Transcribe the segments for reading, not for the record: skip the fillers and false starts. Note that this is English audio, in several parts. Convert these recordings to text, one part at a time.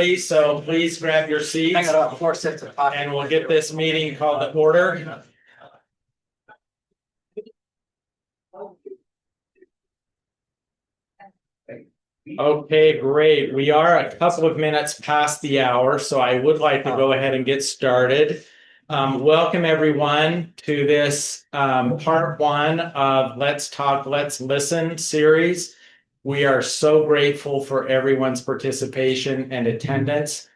So please grab your seats and we'll get this meeting called to order. Okay, great. We are a couple of minutes past the hour, so I would like to go ahead and get started. Welcome everyone to this part one of Let's Talk, Let's Listen series. We are so grateful for everyone's participation and attendance.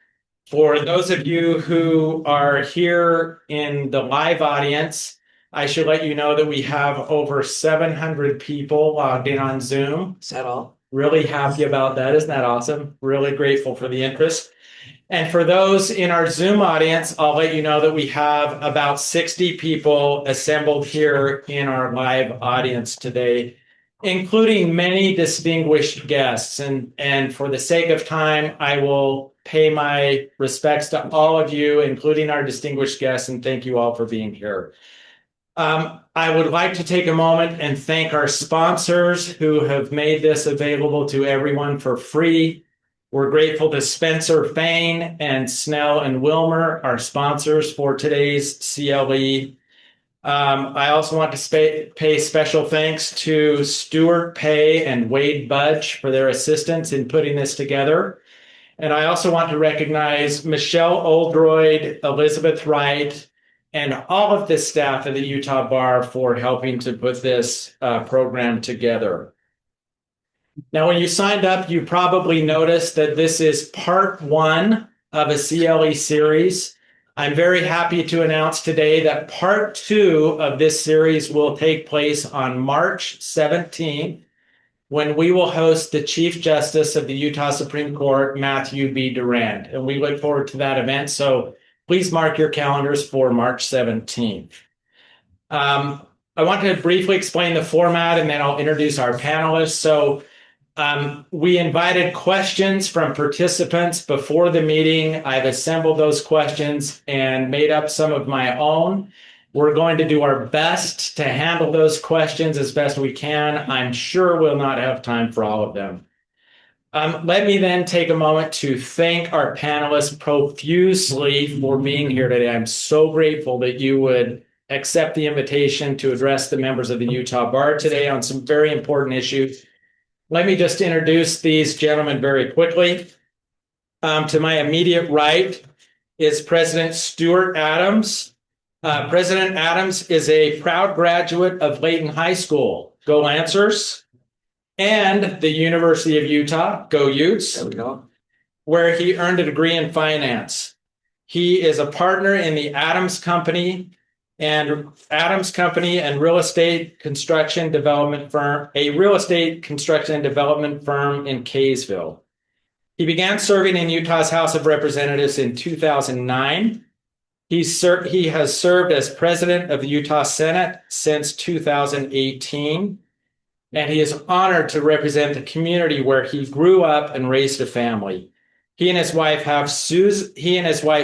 For those of you who are here in the live audience, I should let you know that we have over 700 people logged in on Zoom. Is that all? Really happy about that. Isn't that awesome? Really grateful for the interest. And for those in our Zoom audience, I'll let you know that we have about 60 people assembled here in our live audience today, including many distinguished guests. And for the sake of time, I will pay my respects to all of you, including our distinguished guests, and thank you all for being here. I would like to take a moment and thank our sponsors who have made this available to everyone for free. We're grateful to Spencer Fain and Snell and Wilmer, our sponsors for today's CLE. I also want to pay special thanks to Stuart Pay and Wade Budge for their assistance in putting this together. And I also want to recognize Michelle Oldroyd, Elizabeth Wright, and all of the staff at the Utah Bar for helping to put this program together. Now, when you signed up, you probably noticed that this is part one of a CLE series. I'm very happy to announce today that part two of this series will take place on March 17th, when we will host the Chief Justice of the Utah Supreme Court, Matthew B. Durand. And we look forward to that event. So please mark your calendars for March 17th. I want to briefly explain the format and then I'll introduce our panelists. So we invited questions from participants before the meeting. I've assembled those questions and made up some of my own. We're going to do our best to handle those questions as best we can. I'm sure we'll not have time for all of them. Let me then take a moment to thank our panelists profusely for being here today. I'm so grateful that you would accept the invitation to address the members of the Utah Bar today on some very important issues. Let me just introduce these gentlemen very quickly. To my immediate right is President Stuart Adams. President Adams is a proud graduate of Layton High School, go Lancers, and the University of Utah, go Utes, There we go. where he earned a degree in finance. He is a partner in the Adams Company and real estate construction development firm, a real estate construction and development firm in Kaysville. He began serving in Utah's House of Representatives in 2009. He has served as president of the Utah Senate since 2018, and he is honored to represent the community where he grew up and raised a family. He and his wife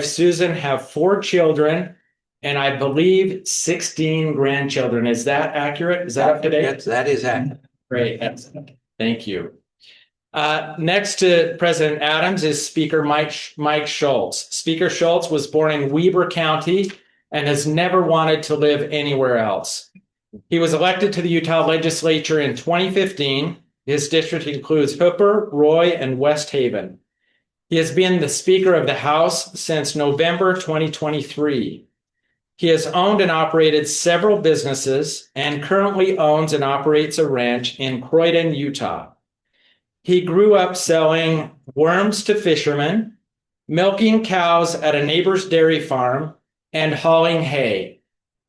Susan have 4 children, and I believe 16 grandchildren. Is that accurate? Is that up to date? That is accurate. Great. Thank you. Next to President Adams is Speaker Mike Schultz. Speaker Schultz was born in Weber County and has never wanted to live anywhere else. He was elected to the Utah legislature in 2015. His district includes Hooper, Roy, and West Haven. He has been the Speaker of the House since November 2023. He has owned and operated several businesses and currently owns and operates a ranch in Croydon, Utah. He grew up selling worms to fishermen, milking cows at a neighbor's dairy farm, and hauling hay,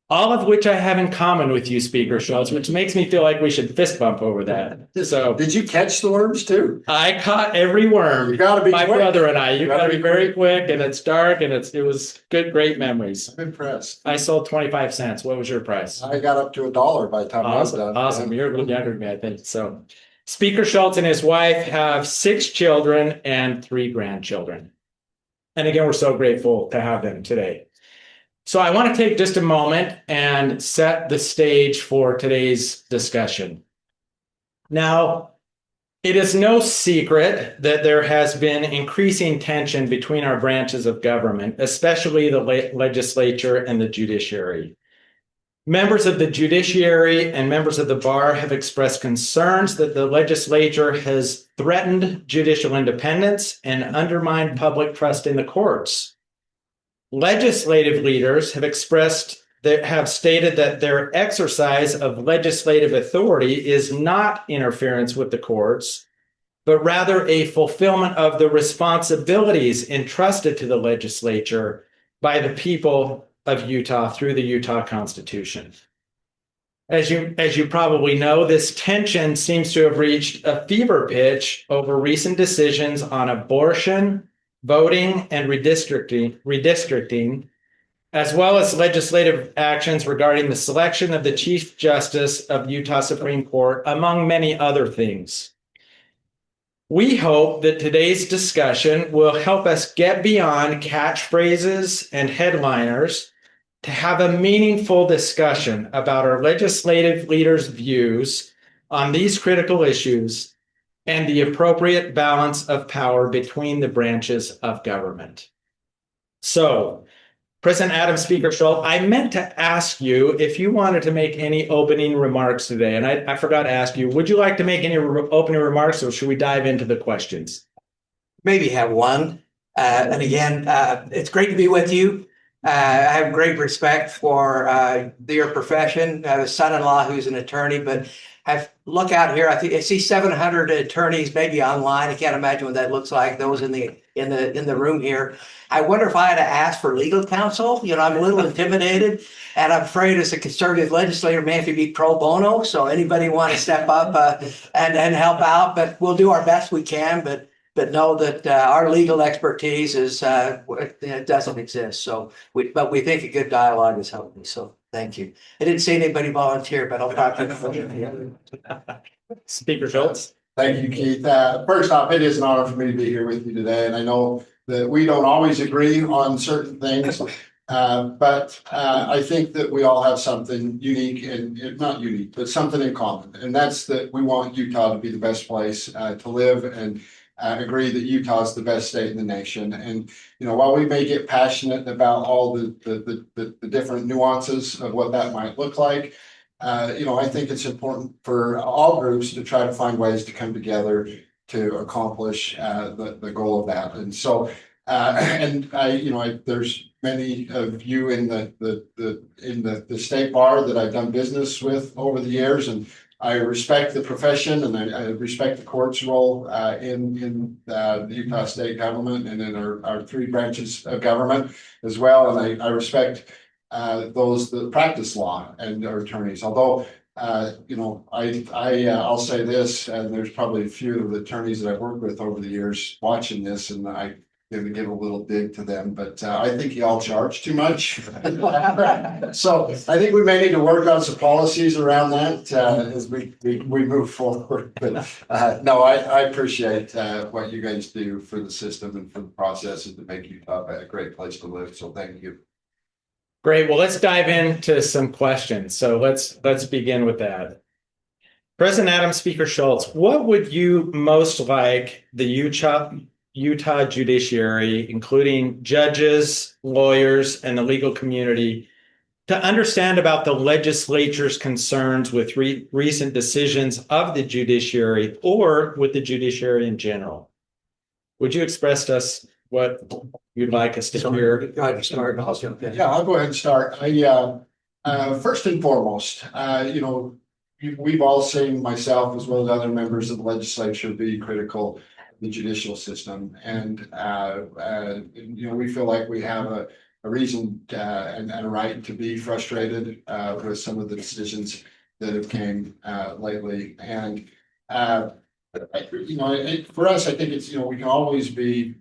all of which I have in common with you, Speaker Schultz, which makes me feel like we should fist bump over that. So, did you catch the worms too? I caught every worm. You got to be my quick. brother and I. You got to be very quick, and it's dark, and it was great memories. I'm impressed. I sold 25 cents. What was your price? I got up to $1 by the time I was done. Awesome. You're a little younger than me, I think. So Speaker Schultz and his wife have 6 children and 3 grandchildren. And again, we're so grateful to have them today. So I want to take just a moment and set the stage for today's discussion. Now, It is no secret that there has been increasing tension between our branches of government, especially the legislature and the judiciary. Members of the judiciary and members of the bar have expressed concerns that the legislature has threatened judicial independence and undermined public trust in the courts. Legislative leaders have stated that their exercise of legislative authority is not interference with the courts, but rather a fulfillment of the responsibilities entrusted to the legislature by the people of Utah through the Utah Constitution. As you probably know, this tension seems to have reached a fever pitch over recent decisions on abortion, voting, and redistricting, as well as legislative actions regarding the selection of the Chief Justice of Utah Supreme Court, among many other things. We hope that today's discussion will help us get beyond catchphrases and headliners to have a meaningful discussion about our legislative leaders' views on these critical issues and the appropriate balance of power between the branches of government. So, President Adam Speaker Schultz, I meant to ask you if you wanted to make any opening remarks today, and I forgot to ask you, would you like to make any opening remarks, or should we dive into the questions? Maybe have one. And again, it's great to be with you. I have great respect for your profession. I have a son-in-law who's an attorney, but look out here. I see 700 attorneys, maybe online. I can't imagine what that looks like. Those in the room here. I wonder if I had to ask for legal counsel. You know, I'm a little intimidated, and I'm afraid as a conservative legislator, may have to be pro bono. So anybody want to step up and help out? But we'll do our best we can. But know that our legal expertise it doesn't exist. So but we think a good dialogue is healthy. So thank you. I didn't see anybody volunteer, but I'll talk to you. Speaker Schultz. Thank you, Keith. First off, it is an honor for me to be here with you today. And I know that we don't always agree on certain things, but I think that we all have something unique and not unique, but something in common. And that's that we want Utah to be the best place to live, and agree that Utah is the best state in the nation. And, you know, while we may get passionate about all the different nuances of what that might look like, you know, I think it's important for all groups to try to find ways to come together to accomplish the goal of that. And so, there's many of you in the state bar that I've done business with over the years, and I respect the profession, and I respect the court's role in the Utah state government and in our three branches of government as well. And I respect those that practice law and our attorneys. Although, I'll say this, and there's probably a few of the attorneys that I've worked with over the years watching this, and I going to give a little dig to them, but I think y'all charge too much. So I think we may need to work on some policies around that as we move forward. But no, I appreciate what you guys do for the system and for the processes to make Utah a great place to live. So thank you. Great. Well, let's dive into some questions. So let's begin with that. President Adam Speaker Schultz, what would you most like the Utah judiciary, including judges, lawyers, and the legal community, to understand about the legislature's concerns with recent decisions of the judiciary or with the judiciary in general? Would you express to us what you'd like us to hear? Go ahead and start. I'll jump in. Yeah, I'll go ahead and start. First and foremost, we've all seen, myself as well as other members of the legislature, be critical of the judicial system, and we feel like we have a reason and a right to be frustrated with some of the decisions that have came lately. And for us, I think it's we can always be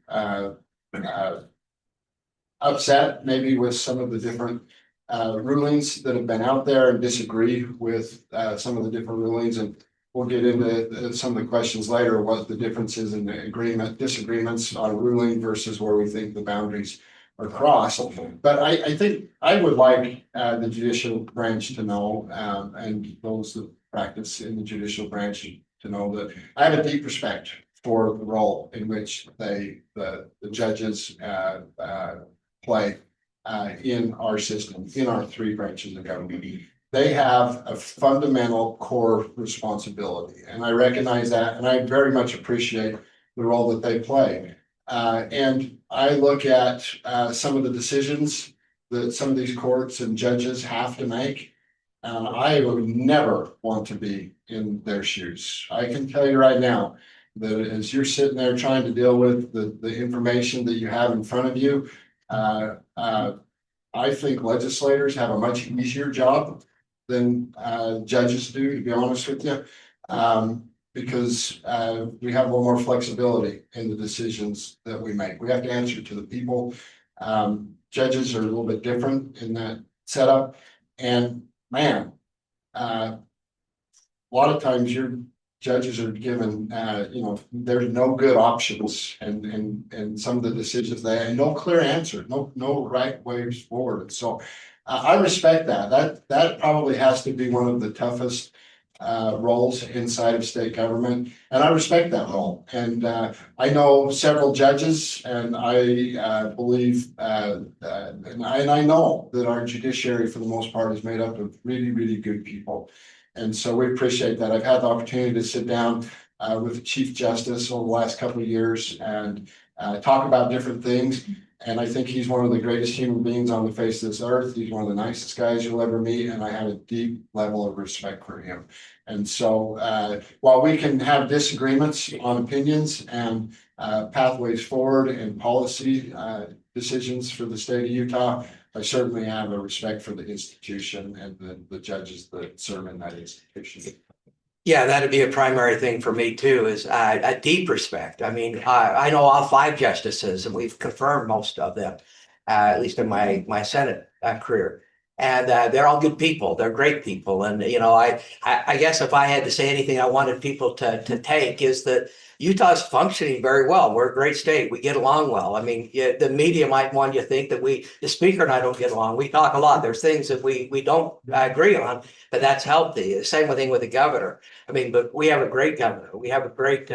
upset maybe with some of the different rulings that have been out there and disagree with some of the different rulings. And we'll get into some of the questions later, what the differences in the disagreements on ruling versus where we think the boundaries are crossed. But I think I would like the judicial branch to know, and those that practice in the judicial branch to know that I have a deep respect for the role in which the judges play in our system, in our three branches of government. They have a fundamental core responsibility, and I recognize that, and I very much appreciate the role that they play. And I look at some of the decisions that some of these courts and judges have to make. I would never want to be in their shoes. I can tell you right now that as you're sitting there trying to deal with the information that you have in front of you, I think legislators have a much easier job than judges do, to be honest with you. Because we have a little more flexibility in the decisions that we make. We have to answer to the people. Judges are a little bit different in that setup. And man, a lot of times your judges are given, there's no good options and some of the decisions they have no clear answer, no right ways forward. So I respect that. That probably has to be one of the toughest roles inside of state government, and I respect that role. And I know several judges, and I believe, and I know that our judiciary, for the most part, is made up of really, really good people, and so we appreciate that. I've had the opportunity to sit down with the Chief Justice over the last couple of years and talk about different things. And I think he's one of the greatest human beings on the face of this earth. He's one of the nicest guys you'll ever meet, and I have a deep level of respect for him. And so while we can have disagreements on opinions and pathways forward and policy decisions for the state of Utah, I certainly have a respect for the institution and the judges that serve in that institution. Yeah, that'd be a primary thing for me too, is a deep respect. I mean, I know all five justices, and we've confirmed most of them, at least in my Senate career. And they're all good people. They're great people. And, I guess if I had to say anything I wanted people to take is that Utah's functioning very well. We're a great state. We get along well. I mean, the media might want you to think that the speaker and I don't get along. We talk a lot. There's things that we don't agree on, but that's healthy. The same thing with the governor. I mean, but we have a great governor. We have a great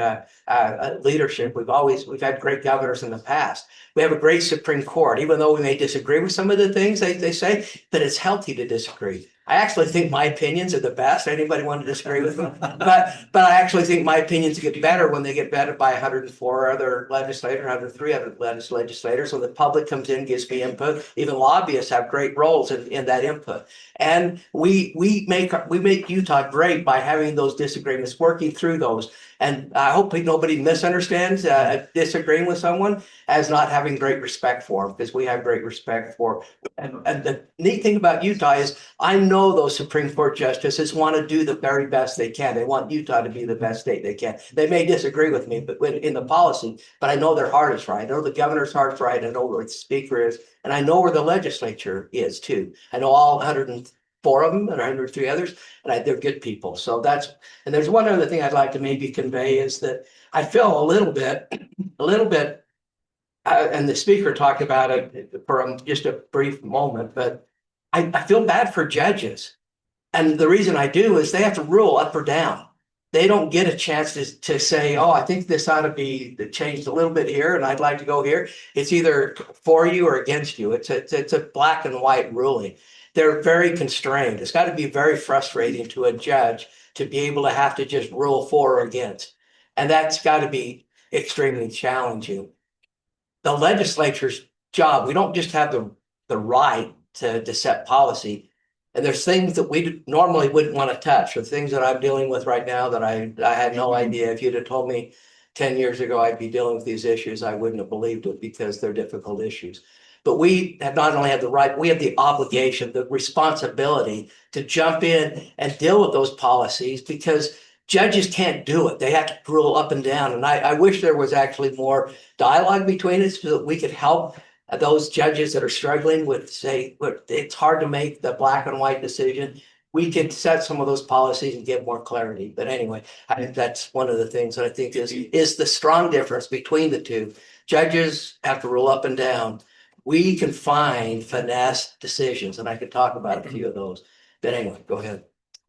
leadership. We've had great governors in the past. We have a great Supreme Court, even though we may disagree with some of the things they say, but it's healthy to disagree. I actually think my opinions are the best. Anybody want to disagree with me? But I actually think my opinions get better when they get vetted by 104 other legislators, 103 other legislators. So the public comes in, gives me input. Even lobbyists have great roles in that input. And we make Utah great by having those disagreements, working through those. And I hope nobody misunderstands disagreeing with someone as not having great respect for them, because we have great respect for. And the neat thing about Utah is I know those Supreme Court justices want to do the very best they can. They want Utah to be the best state they can. They may disagree with me, but in the policy, but I know their heart is right. I know the governor's heart's right. I know where the speaker is, and I know where the legislature is too. I know all 104 of them and 103 others, and they're good people. So and there's one other thing I'd like to maybe convey is that I feel a little bit, and the speaker talked about it for just a brief moment, but I feel bad for judges. And the reason I do is they have to rule up or down. They don't get a chance to say, oh, I think this ought to be changed a little bit here, and I'd like to go here. It's either for you or against you. It's a black and white ruling. They're very constrained. It's got to be very frustrating to a judge to be able to have to just rule for or against. And that's got to be extremely challenging. The legislature's job, we don't just have the right to set policy. And there's things that we normally wouldn't want to touch, or things that I'm dealing with right now that I had no idea. If you'd have told me 10 years ago I'd be dealing with these issues, I wouldn't have believed it, because they're difficult issues. But we have not only had the right, we have the obligation, the responsibility to jump in and deal with those policies, because judges can't do it. They have to rule up and down. And I wish there was actually more dialogue between us so that we could help those judges that are struggling with, say, it's hard to make the black and white decision. We could set some of those policies and get more clarity. But anyway, I think that's one of the things that I think is the strong difference between the two. Judges have to rule up and down. We can find finesse decisions, and I could talk about a few of those. But anyway, go ahead.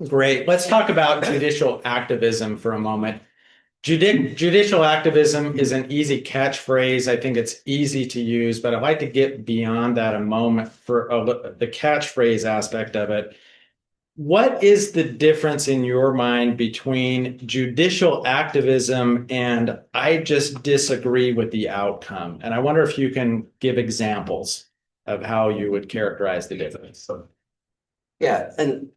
Great. Let's talk about judicial activism for a moment. Judicial activism is an easy catchphrase. I think it's easy to use, but I'd like to get beyond that a moment for the catchphrase aspect of it. What is the difference in your mind between judicial activism and I just disagree with the outcome? And I wonder if you can give examples of how you would characterize the difference. Yeah, and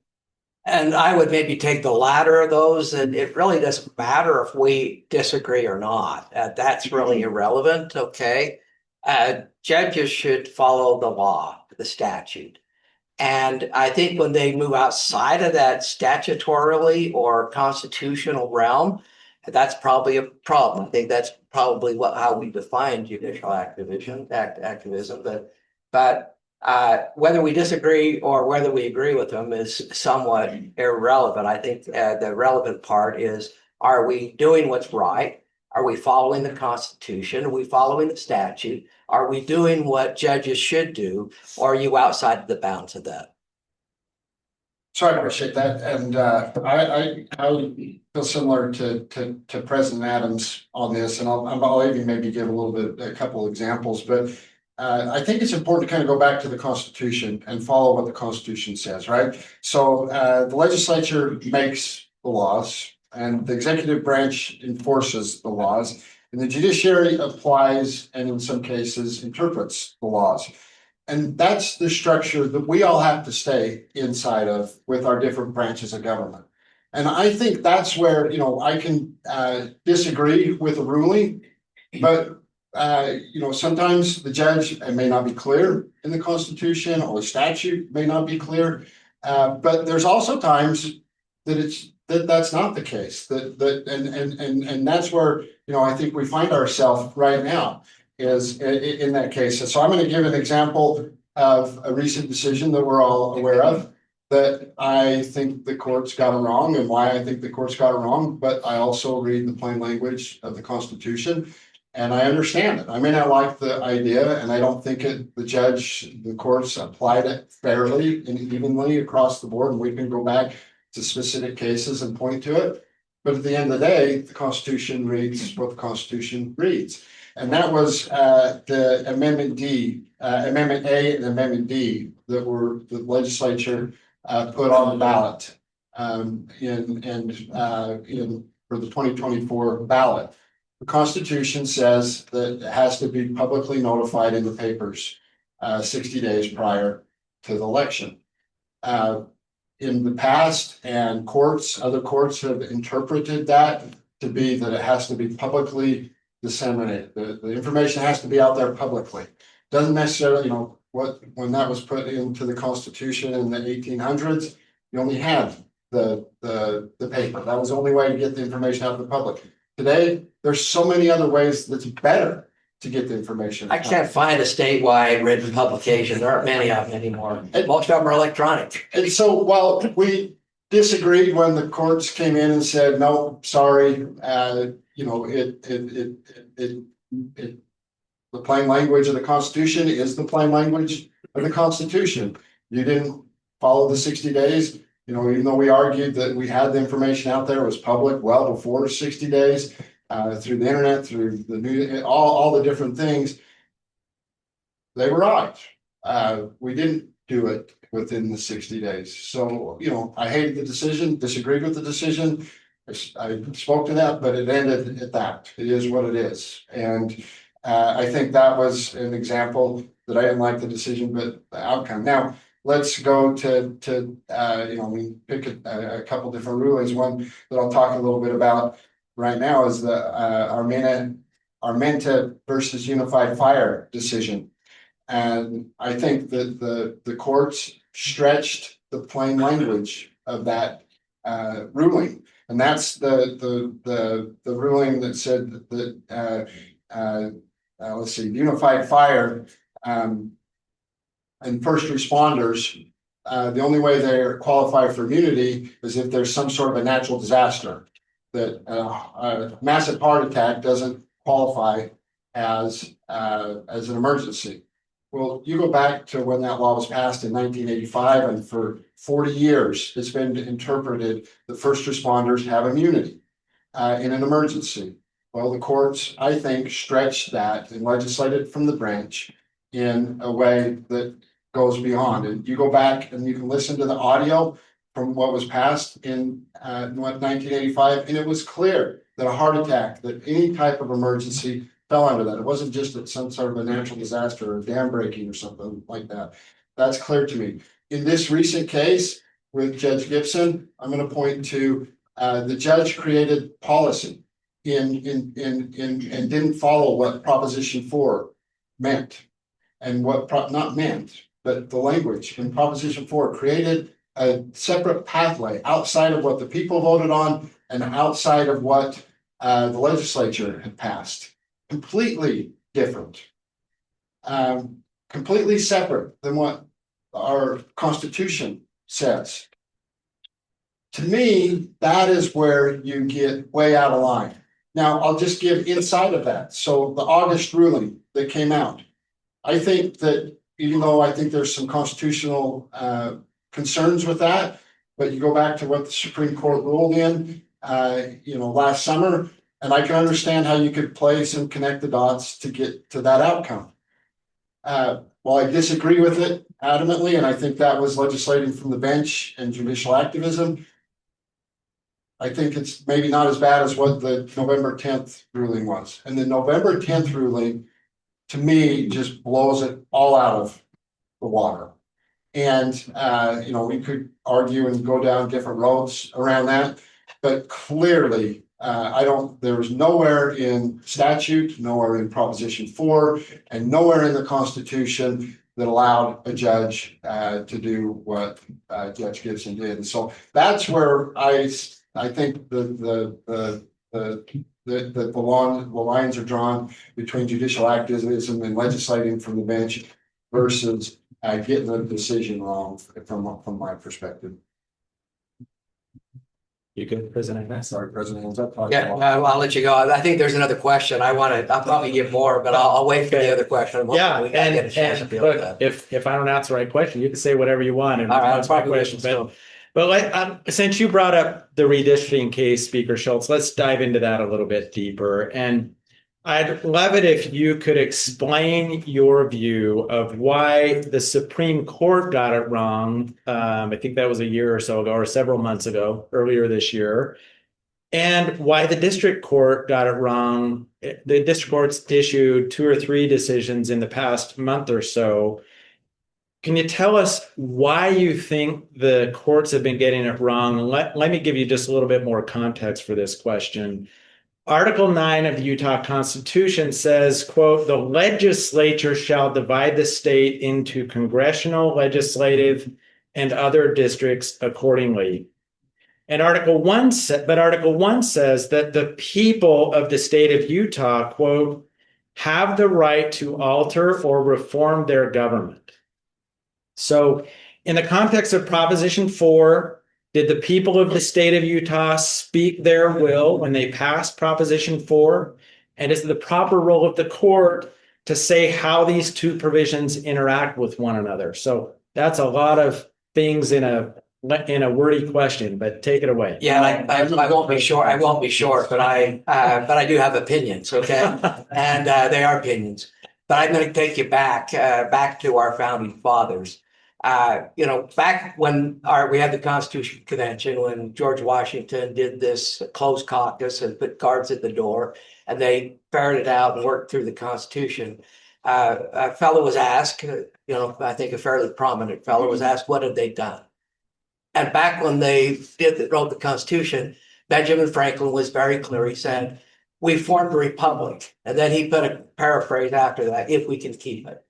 I would maybe take the latter of those, and it really doesn't matter if we disagree or not. That's really irrelevant, okay? Judges should follow the law, the statute. And I think when they move outside of that statutorily or constitutional realm, that's probably a problem. I think that's probably how we define judicial activism. But whether we disagree or whether we agree with them is somewhat irrelevant. I think the relevant part is, are we doing what's right? Are we following the Constitution? Are we following the statute? Are we doing what judges should do? Or are you outside the bounds of that? So I appreciate that, and I feel similar to President Adams on this, and I'll even maybe give a couple examples, but I think it's important to kind of go back to the Constitution and follow what the Constitution says, right? So the legislature makes the laws, and the executive branch enforces the laws, and the judiciary applies and in some cases interprets the laws. And that's the structure that we all have to stay inside of with our different branches of government. And I think that's where, I can disagree with a ruling, but sometimes the judge may not be clear in the Constitution, or the statute may not be clear. But there's also times that that's not the case. And that's where, I think we find ourselves right now, is in that case. And so I'm going to give an example of a recent decision that we're all aware of, that I think the courts got it wrong, and why I think the courts got it wrong. But I also read the plain language of the Constitution, and I understand it. I may not like the idea, and I don't think the courts applied it fairly and evenly across the board, and we can go back to specific cases and point to it. But at the end of the day, the Constitution reads what the Constitution reads. And that was the Amendment D, Amendment A and Amendment D that the legislature put on the ballot for the 2024 ballot. The Constitution says that it has to be publicly notified in the papers 60 days prior to the election. In the past, and other courts have interpreted that to be that it has to be publicly disseminated. The information has to be out there publicly. Doesn't necessarily, when that was put into the Constitution in the 1800s, you only had the paper. That was the only way to get the information out to the public. Today, there's so many other ways that's better to get the information. I can't find a statewide written publication. There aren't many of them anymore. Most of them are electronic. And so while we disagreed when the courts came in and said, no, sorry, the plain language of the Constitution is the plain language of the Constitution. You didn't follow the 60 days, even though we argued that we had the information out there, it was public well before 60 days, through the internet, through the news, all the different things. They were right. We didn't do it within the 60 days. So, I hated the decision, disagreed with the decision. I spoke to that, but it ended at that. It is what it is. And I think that was an example that I didn't like the decision, but the outcome. Now, let's go to we pick a couple different rulings. One that I'll talk a little bit about right now is the Armenta versus Unified Fire decision. And I think that the courts stretched the plain language of that ruling. And that's the ruling that said that let's see, Unified Fire and first responders, the only way they're qualified for immunity is if there's some sort of a natural disaster. That a massive heart attack doesn't qualify as an emergency. Well, you go back to when that law was passed in 1985, and for 40 years, it's been interpreted that first responders have immunity in an emergency. Well, the courts, I think, stretched that and legislated from the branch in a way that goes beyond. And you go back and you can listen to the audio from what was passed in 1985, and it was clear that a heart attack, that any type of emergency fell under that. It wasn't just that some sort of a natural disaster or a dam breaking or something like that. That's clear to me. In this recent case with Judge Gibson, I'm going to point to the judge created policy and didn't follow what Proposition 4 meant, and what not meant, but the language in Proposition 4 created a separate pathway outside of what the people voted on and outside of what the legislature had passed. Completely different, completely separate than what our Constitution says. To me, that is where you get way out of line. Now, I'll just give inside of that. So the August ruling that came out, I think that even though I think there's some constitutional concerns with that, but you go back to what the Supreme Court ruled in, last summer, and I can understand how you could place and connect the dots to get to that outcome. While I disagree with it adamantly, and I think that was legislating from the bench and judicial activism, I think it's maybe not as bad as what the November 10th ruling was. And the November 10th ruling, to me, just blows it all out of the water. And, we could argue and go down different roads around that, but clearly, there was nowhere in statute, nowhere in Proposition 4, and nowhere in the Constitution that allowed a judge to do what Judge Gibson did. And so that's where I think the lines are drawn between judicial activism and legislating from the bench versus getting the decision wrong from my perspective. You good, President? Sorry, President. Yeah, I'll let you go. I think there's another question. I'll probably give more, but I'll wait for the other question. Yeah, We gotta get a chance to and deal with look, that. if I don't answer the right question, you can say whatever you want and All right, respond to my probably question. so. But since you brought up the redistricting case, Speaker Schultz, let's dive into that a little bit deeper. And I'd love it if you could explain your view of why the Supreme Court got it wrong. I think that was a year or so ago, or several months ago, earlier this year, and why the district court got it wrong. The district court's issued 2 or 3 decisions in the past month or so. Can you tell us why you think the courts have been getting it wrong? Let me give you just a little bit more context for this question. Article 9 of the Utah Constitution says, quote, "The legislature shall divide the state into congressional, legislative, and other districts accordingly." And Article 1 says that the people of the state of Utah, quote, "have the right to alter or reform their government." So in the context of Proposition 4, did the people of the state of Utah speak their will when they passed Proposition 4? And is it the proper role of the court to say how these 2 provisions interact with one another? So that's a lot of things in a wordy question, but take it away. Yeah, I won't be short. I won't be short, but I do have opinions. Okay, and they are opinions. But I'm going to take you back to our founding fathers. Back when we had the Constitution Convention, when George Washington did this closed caucus and put guards at the door, and they ferreted out and worked through the Constitution, a fellow was asked, I think a fairly prominent fellow was asked, what had they done? And back when they wrote the Constitution, Benjamin Franklin was very clear. He said, "We formed a republic." And then he put a paraphrase after that, "if we can keep it."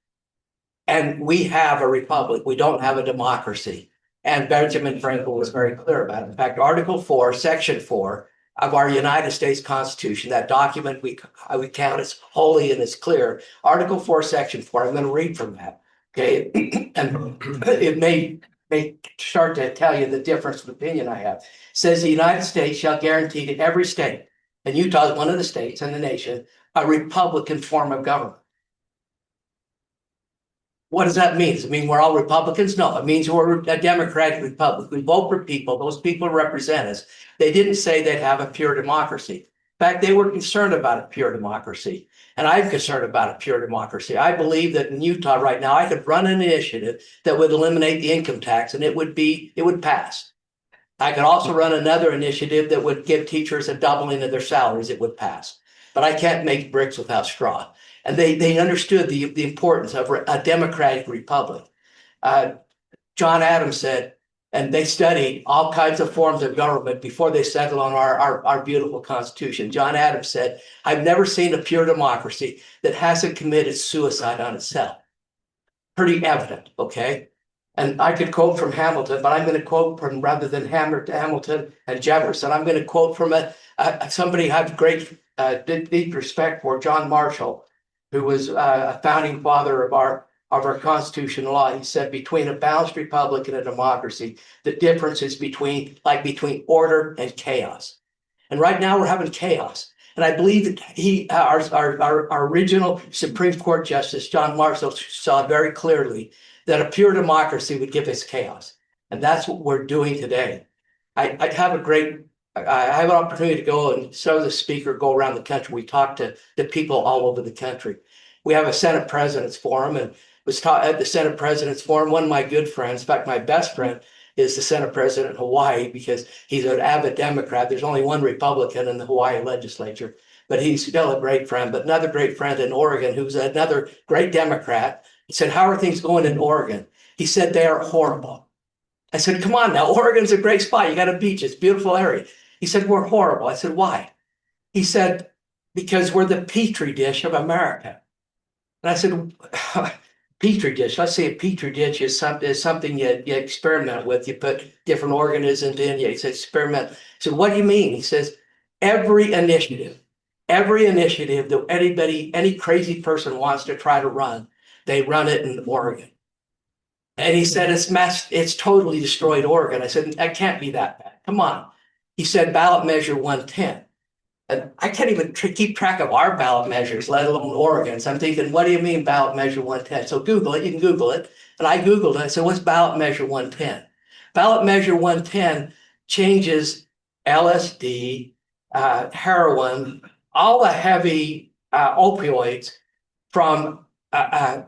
And we have a republic. We don't have a democracy. And Benjamin Franklin was very clear about it. In fact, Article 4, Section 4 of our United States Constitution, that document we count as holy and as clear. Article 4, Section 4, I'm going to read from that. Okay. And it may start to tell you the difference of opinion I have. It says the United States shall guarantee to every state, and Utah is one of the states in the nation, a republican form of government. What does that mean? Does it mean we're all Republicans? No, it means we're a Democratic Republic. We vote for people. Those people represent us. They didn't say they'd have a pure democracy. In fact, they were concerned about a pure democracy. And I'm concerned about a pure democracy. I believe that in Utah right now, I could run an initiative that would eliminate the income tax and it would pass. I could also run another initiative that would give teachers a doubling of their salaries. It would pass. But I can't make bricks without straw. And they understood the importance of a democratic republic. John Adams said, and they studied all kinds of forms of government before they settled on our beautiful Constitution. John Adams said, I've never seen a pure democracy that hasn't committed suicide on itself. Pretty evident, okay? And I could quote from Hamilton, but I'm going to quote from, rather than Hamilton and Jefferson, I'm going to quote from somebody I have great deep respect for, John Marshall, who was a founding father of our constitutional law. He said, between a balanced republic and a democracy, the difference is between order and chaos. And right now we're having chaos. And I believe that our original Supreme Court Justice, John Marshall, saw very clearly that a pure democracy would give us chaos. And that's what we're doing today. I have an opportunity to go and so as a speaker, go around the country. We talk to people all over the country. We have a Senate President's Forum and was taught at the Senate President's Forum. One of my good friends, in fact, my best friend is the Senate President in Hawaii because he's an avid Democrat. There's only one Republican in the Hawaii legislature, but he's still a great friend. But another great friend in Oregon, who's another great Democrat, he said, how are things going in Oregon? He said, they are horrible. I said, come on now, Oregon's a great spot. You got a beach, it's a beautiful area. He said, we're horrible. I said, why? He said, because we're the petri dish of America. And I said, petri dish, let's say a petri dish is something you experiment with. You put different organisms in, you experiment. So what do you mean? He says, every initiative that any crazy person wants to try to run, they run it in Oregon. And he said, it's totally destroyed Oregon. I said, that can't be that bad. Come on. He said, ballot measure 110. And I can't even keep track of our ballot measures, let alone Oregon's. I'm thinking, what do you mean ballot measure 110? So Google it, you can Google it. And I Googled it. I said, what's ballot measure 110? Ballot measure 110 changes LSD, heroin, all the heavy opioids from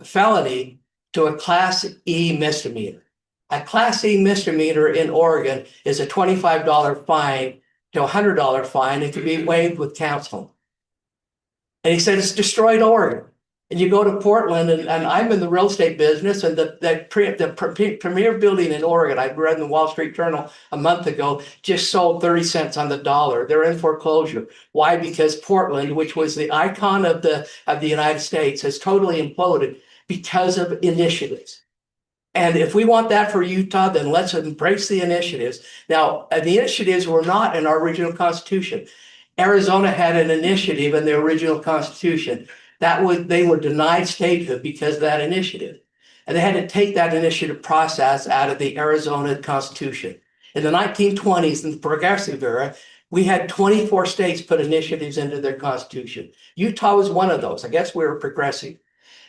felony to a Class E misdemeanor. A Class E misdemeanor in Oregon is a $25 fine to a $100 fine. It can be waived with counseling. And he said, it's destroyed Oregon. And you go to Portland, and I'm in the real estate business, and the premier building in Oregon, I read in the Wall Street Journal a month ago, just sold 30 cents on the dollar. They're in foreclosure. Why? Because Portland, which was the icon of the United States, has totally imploded because of initiatives. And if we want that for Utah, then let's embrace the initiatives. Now, the initiatives were not in our original Constitution. Arizona had an initiative in the original Constitution. They were denied statehood because of that initiative. And they had to take that initiative process out of the Arizona Constitution. In the 1920s, in the Progressive era, we had 24 states put initiatives into their Constitution. Utah was one of those. I guess we were progressive.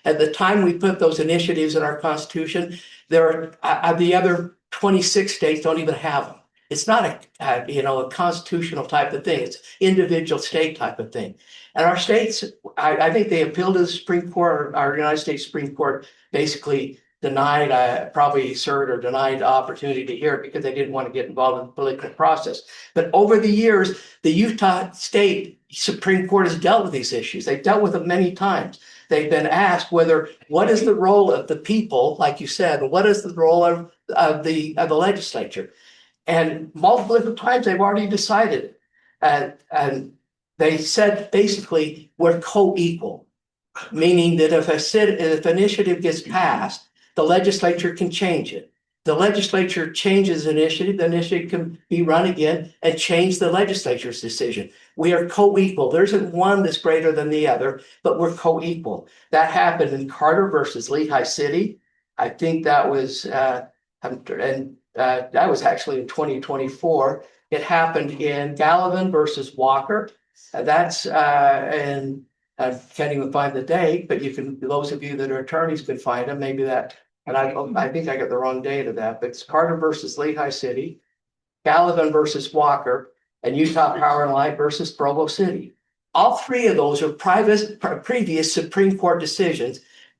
At the time we put those initiatives in our Constitution, the other 26 states don't even have them. It's not a constitutional type of thing. It's individual state type of thing. And our states, I think they appealed to the Supreme Court. Our United States Supreme Court basically denied, probably cert or denied the opportunity to hear it because they didn't want to get involved in the political process. But over the years, the Utah State Supreme Court has dealt with these issues. They've dealt with them many times. They've been asked what is the role of the people, like you said, what is the role of the legislature? And multiple different times they've already decided. And they said basically we're co-equal, meaning that if an initiative gets passed, the legislature can change it. The legislature changes an initiative, the initiative can be run again and change the legislature's decision. We are co-equal. There isn't one that's greater than the other, but we're co-equal. That happened in Carter versus Lehigh City. I think that was, that was actually in 2024. It happened in Gallivan versus Walker. That's in I can't even find the date, but you can, those of you that are attorneys can find them, maybe that, and I think I got the wrong date of that, but it's Carter versus Lehigh City, Gallivan versus Walker, and Utah Power and Light versus Provo City. All three of those are previous Supreme Court decisions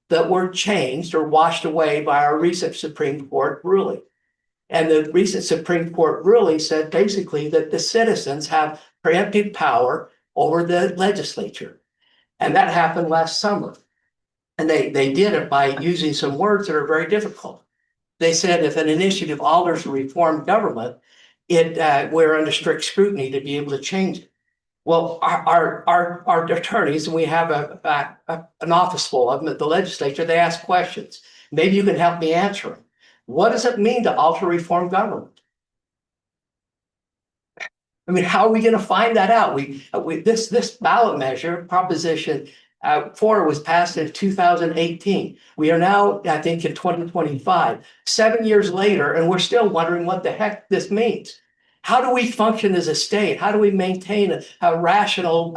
that were changed or washed away by our recent Supreme Court ruling. And the recent Supreme Court ruling said basically that the citizens have preemptive power over the legislature. And that happened last summer. And they did it by using some words that are very difficult. They said if an initiative alters a reformed government, we're under strict scrutiny to be able to change it. Well, our attorneys, and we have an office full of them at the legislature, they ask questions. Maybe you can help me answer them. What does it mean to alter reform government? I mean, how are we going to find that out? This ballot measure, Proposition 4, was passed in 2018. We are now, I think, in 2025, 7 years later, and we're still wondering what the heck this means. How do we function as a state? How do we maintain a rational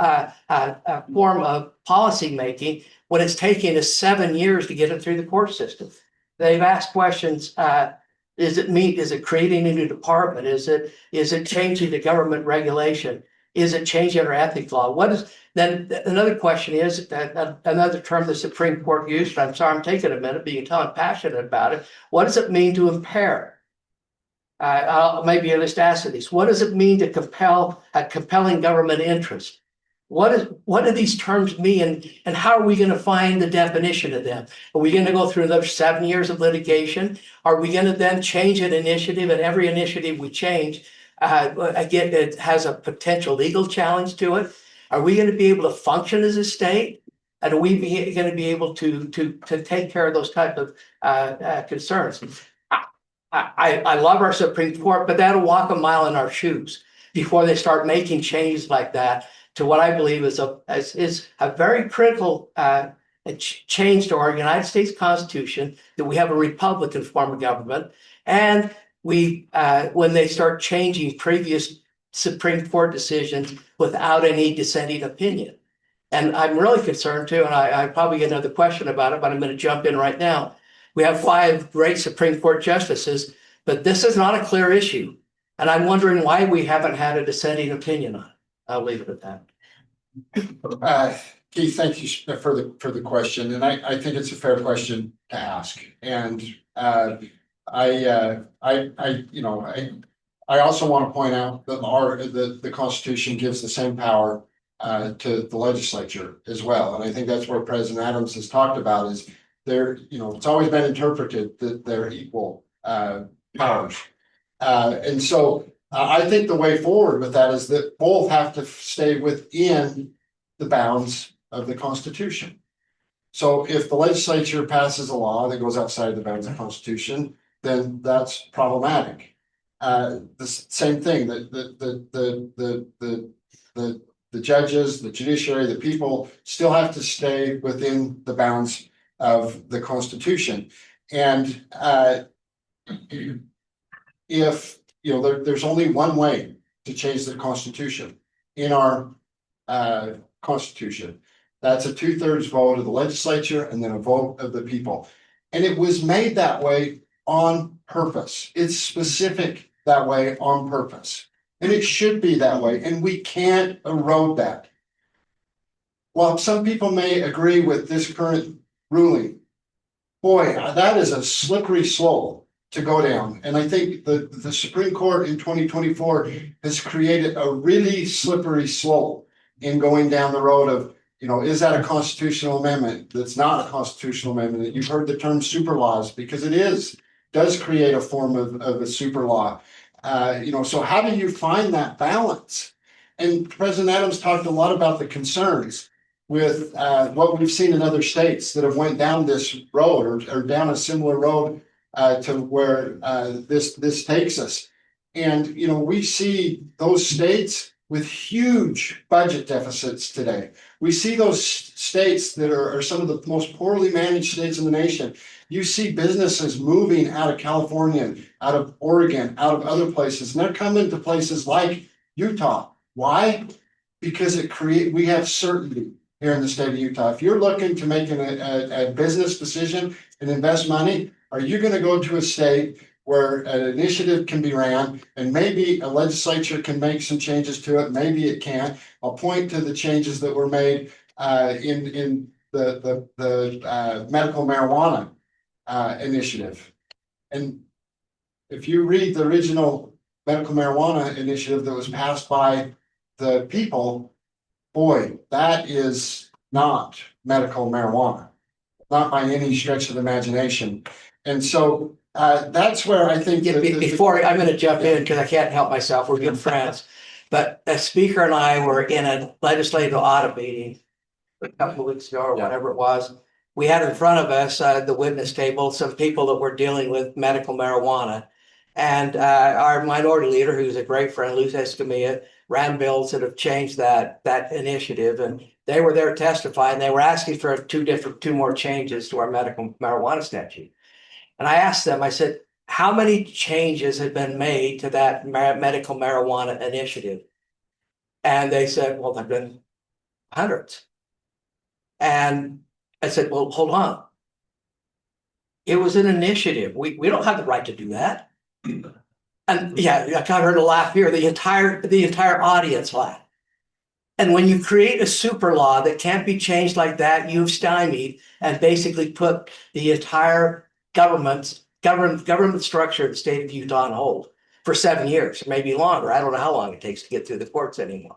form of policy making when it's taking us 7 years to get it through the court system? They've asked questions. Is it creating a new department? Is it changing the government regulation? Is it changing our ethics law? Then another question is that another term the Supreme Court used, and I'm sorry I'm taking a minute, but you can tell I'm passionate about it. What does it mean to impair? Maybe I'll just ask these. What does it mean to compel a compelling government interest? What do these terms mean, and how are we going to find the definition of them? Are we going to go through another 7 years of litigation? Are we going to then change an initiative, and every initiative we change, again, it has a potential legal challenge to it? Are we going to be able to function as a state? And are we going to be able to take care of those type of concerns? I love our Supreme Court, but that'll walk a mile in our shoes before they start making changes like that to what I believe is a very critical change to our United States Constitution, that we have a Republican form of government, and when they start changing previous Supreme Court decisions without any dissenting opinion. And I'm really concerned too, and I probably get another question about it, but I'm going to jump in right now. We have 5 great Supreme Court justices, but this is not a clear issue. And I'm wondering why we haven't had a dissenting opinion on it. I'll leave it at that. Keith, thank you for the question, and I think it's a fair question to ask. And I also want to point out that the Constitution gives the same power to the legislature as well, and I think that's where President Adams has talked about is it's always been interpreted that they're equal powers, and so. I think the way forward with that is that both have to stay within the bounds of the Constitution. So if the legislature passes a law that goes outside the bounds of the Constitution, then that's problematic. The same thing that the judges, the judiciary, the people still have to stay within the bounds of the Constitution. And if there's only one way to change the Constitution in our Constitution. That's a 2/3 vote of the legislature and then a vote of the people. And it was made that way on purpose. It's specific that way on purpose. And it should be that way. And we can't erode that. While some people may agree with this current ruling, boy, that is a slippery slope to go down. And I think the Supreme Court in 2024 has created a really slippery slope in going down the road of, is that a constitutional amendment? That's not a constitutional amendment. You've heard the term super laws, because it does create a form of a super law. So how do you find that balance? And President Adams talked a lot about the concerns with what we've seen in other states that have went down this road or down a similar road to where this takes us. And, we see those states with huge budget deficits today. We see those states that are some of the most poorly managed states in the nation. You see businesses moving out of California, out of Oregon, out of other places, and they're coming to places like Utah. Why? Because we have certainty. here in the state of Utah. If you're looking to make a business decision and invest money, are you going to go to a state where an initiative can be ran and maybe a legislature can make some changes to it? Maybe it can't. I'll point to the changes that were made in the medical marijuana initiative. And if you read the original medical marijuana initiative that was passed by the people, boy, that is not medical marijuana, not by any stretch of the imagination. And so that's where I think before I'm going to jump in because I can't help myself. We're good friends, but the speaker and I were in a legislative audit meeting a couple of weeks ago or whatever it was. We had in front of us the witness table some people that were dealing with medical marijuana, and our minority leader, who's a great friend, Luz Escamilla, ran bills that have changed that initiative, and they were there testifying. They were asking for two more changes to our medical marijuana statute. And I asked them, I said, how many changes have been made to that medical marijuana initiative? And they said, well, there've been hundreds. And I said, well, hold on. It was an initiative. We don't have the right to do that. And yeah, I kind of heard a laugh here. The entire audience laughed. And when you create a super law that can't be changed like that, you've stymied and basically put the entire government structure of the state of Utah on hold for 7 years, maybe longer. I don't know how long it takes to get through the courts anymore.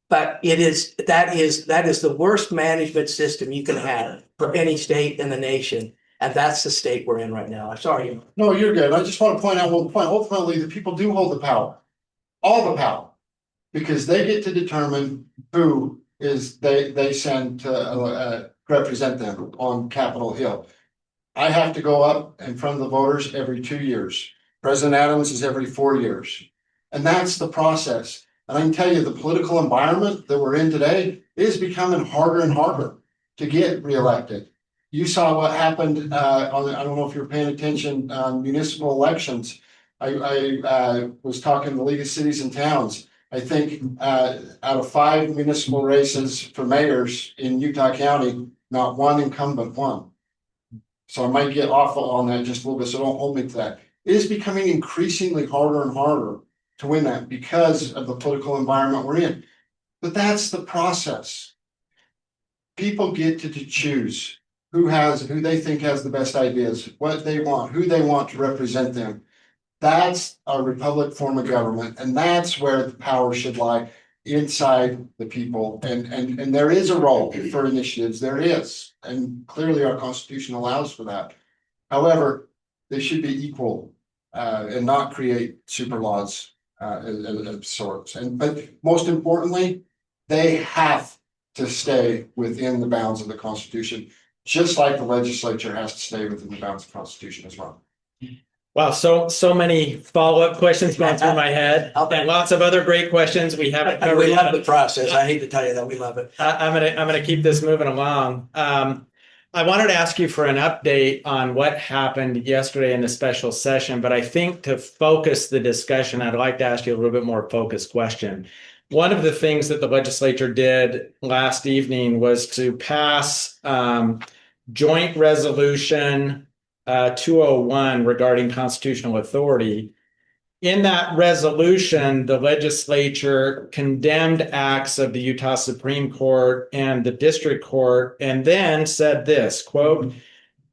But that is the worst management system you can have for any state in the nation. And that's the state we're in right now. I'm sorry. No, you're good. I just want to point out one point. Ultimately, the people do hold the power, all the power, because they get to determine who is they send to represent them on Capitol Hill. I have to go up in front of the voters every 2 years. President Adams is every 4 years. And that's the process. And I can tell you the political environment that we're in today is becoming harder and harder to get reelected. You saw what happened I don't know if you're paying attention on municipal elections. I was talking to the League of Cities and Towns. I think out of 5 municipal races for mayors in Utah County, not one incumbent won. So I might get off on that just a little bit, so don't hold me to that. It is becoming increasingly harder and harder to win that because of the political environment we're in. But that's the process. People get to choose who they think has the best ideas, what they want, who they want to represent them. That's a republic form of government, and that's where the power should lie, inside the people. And there is a role for initiatives. There is, and clearly our Constitution allows for that. However, they should be equal and not create super laws of sorts. But most importantly, they have to stay within the bounds of the Constitution, just like the legislature has to stay within the bounds of the Constitution as well. Wow, so many follow-up questions going through my head, and lots of other great questions we haven't covered. We love the process. I hate to tell you that we love it. I'm gonna keep this moving along. I wanted to ask you for an update on what happened yesterday in the special session, but I think to focus the discussion, I'd like to ask you a little bit more focused question. One of the things that the legislature did last evening was to pass joint resolution 201 regarding constitutional authority. In that resolution, the legislature condemned acts of the Utah Supreme Court and the District Court, and then said this, quote,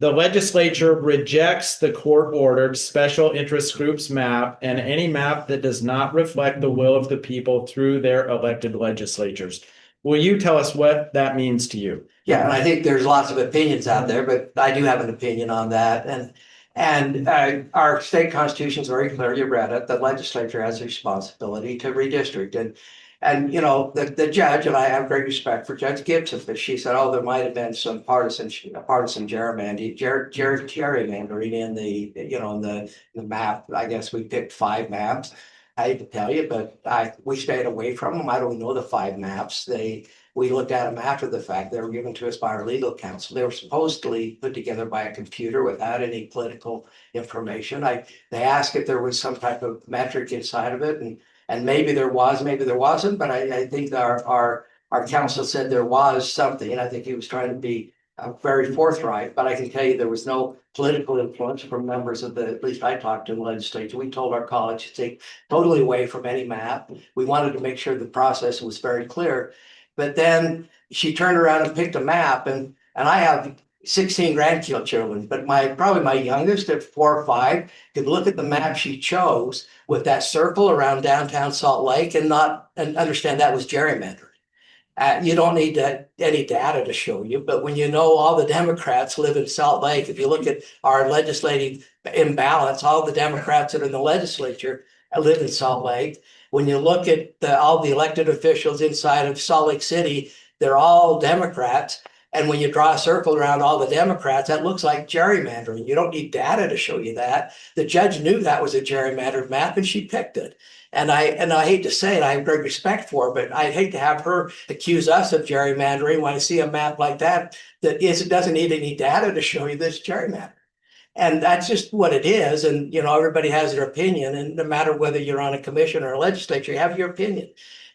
"The legislature rejects the court-ordered special interest groups map and any map that does not reflect the will of the people through their elected legislatures." Will you tell us what that means to you? Yeah, and I think there's lots of opinions out there, but I do have an opinion on that. And our state constitution is very clear. You read it. The legislature has a responsibility to redistrict. And you know, the judge, and I have great respect for Judge Gibson, but she said, oh, there might have been some partisan gerrymandering in the map. I guess we picked 5 maps. I hate to tell you, but we stayed away from them. I don't know the 5 maps. We looked at them after the fact. They were given to us by our legal counsel. They were supposedly put together by a computer without any political information. They asked if there was some type of metric inside of it, and maybe there was, maybe there wasn't. But I think our our counsel said there was something, and I think he was trying to be very forthright, but I can tell you there was no political influence from members of at least I talked to in the legislature. We told our college to take totally away from any map. We wanted to make sure the process was very clear. But then she turned around and picked a map, and I have 16 grandchildren, but probably my youngest at 4 or 5 could look at the map she chose with that circle around downtown Salt Lake and understand that was gerrymandered. You don't need any data to show you, but when you know all the Democrats live in Salt Lake, if you look at our legislative imbalance, all the Democrats that are in the legislature live in Salt Lake. When you look at all the elected officials inside of Salt Lake City, they're all Democrats. And when you draw a circle around all the Democrats, that looks like gerrymandering. You don't need data to show you that. The judge knew that was a gerrymandered map and she picked it. And I hate to say it, I have great respect for her, but I'd hate to have her accuse us of gerrymandering when I see a map like that doesn't need any data to show you this gerrymandered. And that's just what it is. And, everybody has their opinion. And no matter whether you're on a commission or a legislature, you have your opinion.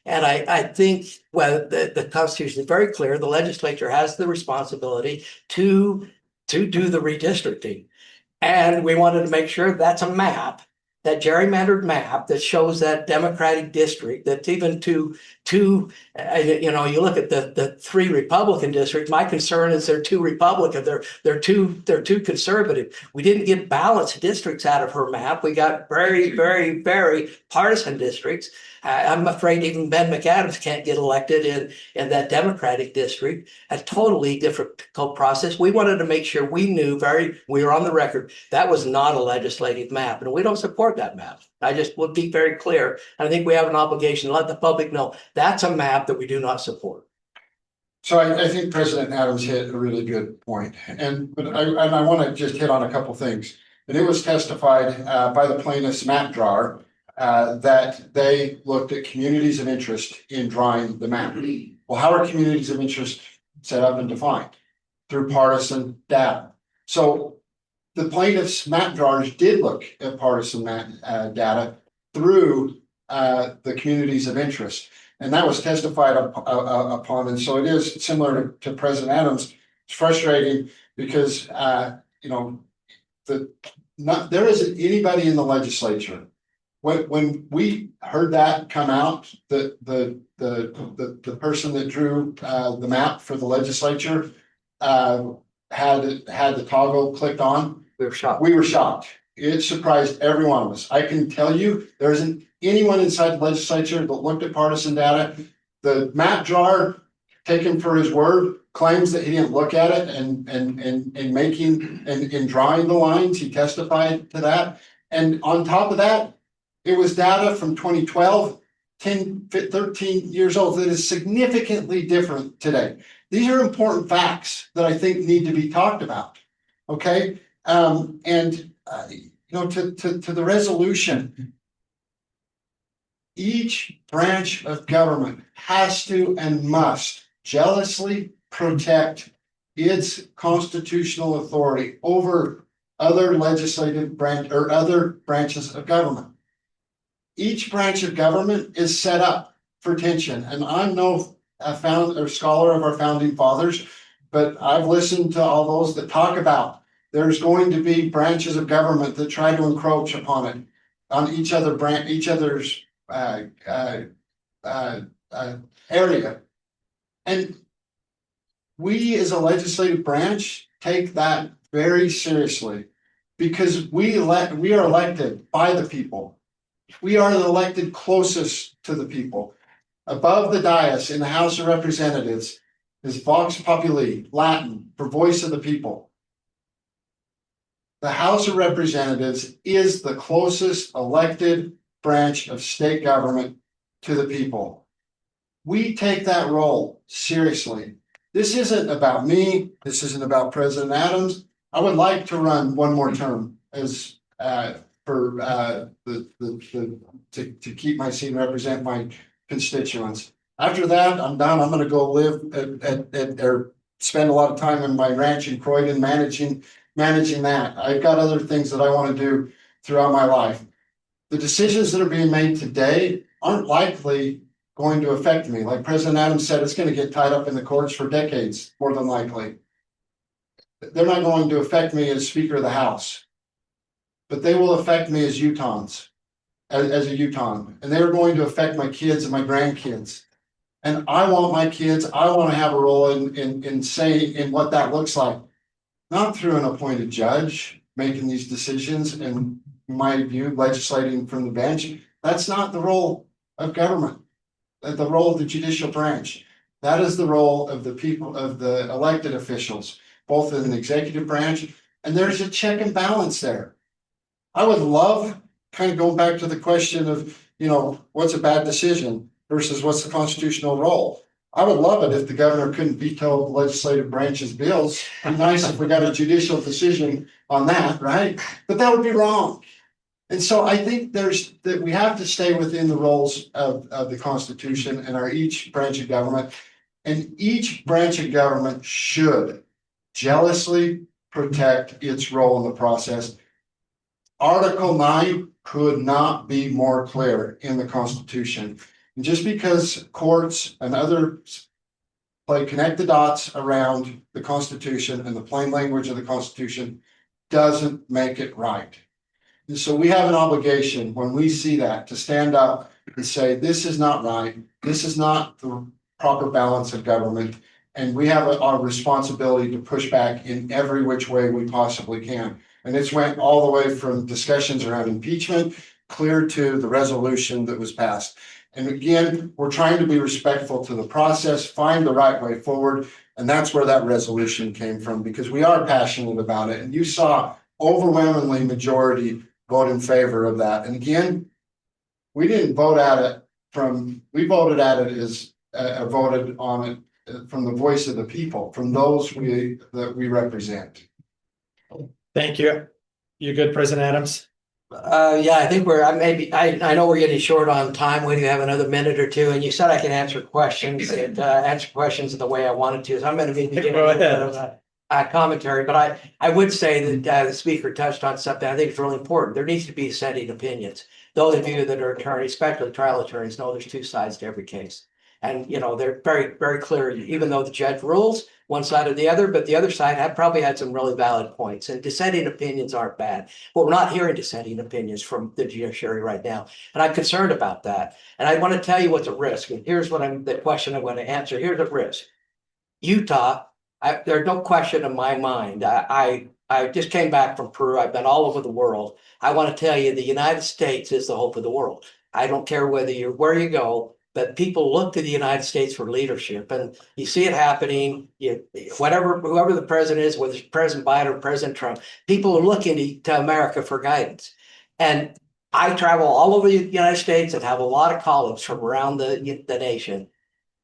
And I think, well, the Constitution is very clear. The legislature has the responsibility to do the redistricting. And we wanted to make sure that's a map, that gerrymandered map that shows that Democratic district, that's even you look at the 3 Republican districts. My concern is they're too Republican. They're too conservative. We didn't get balanced districts out of her map. We got very, very, very partisan districts. I'm afraid even Ben McAdams can't get elected in that Democratic district. A totally difficult process. We wanted to make sure we were on the record, that was not a legislative map, and we don't support that map. I just would be very clear. I think we have an obligation to let the public know that's a map that we do not support. So I think President Adams hit a really good point. But I want to just hit on a couple things. And it was testified by the plaintiff's map drawer that they looked at communities of interest in drawing the map. Well, how are communities of interest set up and defined? Through partisan data. So the plaintiff's map drawers did look at partisan data through the communities of interest. And that was testified upon. And so it is similar to President Adams. It's frustrating because, there isn't anybody in the legislature. When we heard that come out, the person that drew the map for the legislature had the toggle clicked on. We were shocked. It surprised every one of us. I can tell you, there isn't anyone inside the legislature that looked at partisan data. The map drawer, taken for his word, claims that he didn't look at it and drawing the lines. He testified to that. And on top of that, it was data from 2012, 10, 13 years old that is significantly different today. These are important facts that I think need to be talked about. Okay. To the resolution, each branch of government has to and must jealously protect its constitutional authority over other legislative branch or other branches of government. Each branch of government is set up for tension, and I'm no scholar of our founding fathers, but I've listened to all those that talk about there's going to be branches of government that try to encroach upon it, on each other's area. And we as a legislative branch take that very seriously because we are elected by the people. We are the elected closest to the people. Above the dais in the House of Representatives is Vox Populi, Latin, for voice of the people. The House of Representatives is the closest elected branch of state government to the people. We take that role seriously. This isn't about me. This isn't about President Adams. I would like to run one more term as to keep my seat and represent my constituents. After that, I'm done. I'm going to go live or spend a lot of time in my ranch in Croydon managing that. I've got other things that I want to do throughout my life. The decisions that are being made today aren't likely going to affect me. Like President Adams said, it's going to get tied up in the courts for decades, more than likely. They're not going to affect me as Speaker of the House, but they will affect me as Utahns, as a Utahn, and they're going to affect my kids and my grandkids. And I want my kids, I want to have a role in saying in what that looks like, not through an appointed judge making these decisions, and in my view, legislating from the bench. That's not the role of government, the role of the judicial branch. That is the role of the people, of the elected officials, both in the executive branch, and there's a check and balance there. I would love, kind of going back to the question of, what's a bad decision versus what's the constitutional role. I would love it if the governor couldn't veto the legislative branch's bills. It'd be nice if we got a judicial decision on that, right? But that would be wrong. And so I think that we have to stay within the roles of the Constitution and each branch of government. And each branch of government should jealously protect its role in the process. Article 9 could not be more clear in the Constitution. And just because courts and others connect the dots around the Constitution and the plain language of the Constitution doesn't make it right. And so we have an obligation when we see that to stand up and say, this is not right. This is not the proper balance of government. And we have our responsibility to push back in every which way we possibly can. And it's went all the way from discussions around impeachment clear to the resolution that was passed. And again, we're trying to be respectful to the process, find the right way forward. And that's where that resolution came from, because we are passionate about it. And you saw overwhelmingly majority vote in favor of that. And again, we didn't vote at it we voted at it as voted on it from the voice of the people, from those that we represent. Thank you. You good, President Adams? Yeah, I think I know we're getting short on time. We do have another minute or two, and you said I can answer questions and answer questions the way I wanted to. So I'm going to be giving a little bit of commentary, but I would say that the speaker touched on something I think is really important. There needs to be dissenting opinions. Those of you that are attorneys, especially trial attorneys, know there's two sides to every case. And, they're very, very clear, even though the judge rules one side or the other, but the other side probably had some really valid points, and dissenting opinions aren't bad. But we're not hearing dissenting opinions from the judiciary right now. And I'm concerned about that. And I want to tell you what's at risk. And here's the question I'm going to answer. Here's at risk. Utah, there's no question in my mind. I just came back from Peru. I've been all over the world. I want to tell you, the United States is the hope of the world. I don't care where you go. But people look to the United States for leadership, and you see it happening. Whoever the president is, whether it's President Biden or President Trump, people are looking to America for guidance. And I travel all over the United States and have a lot of colleagues from around the nation.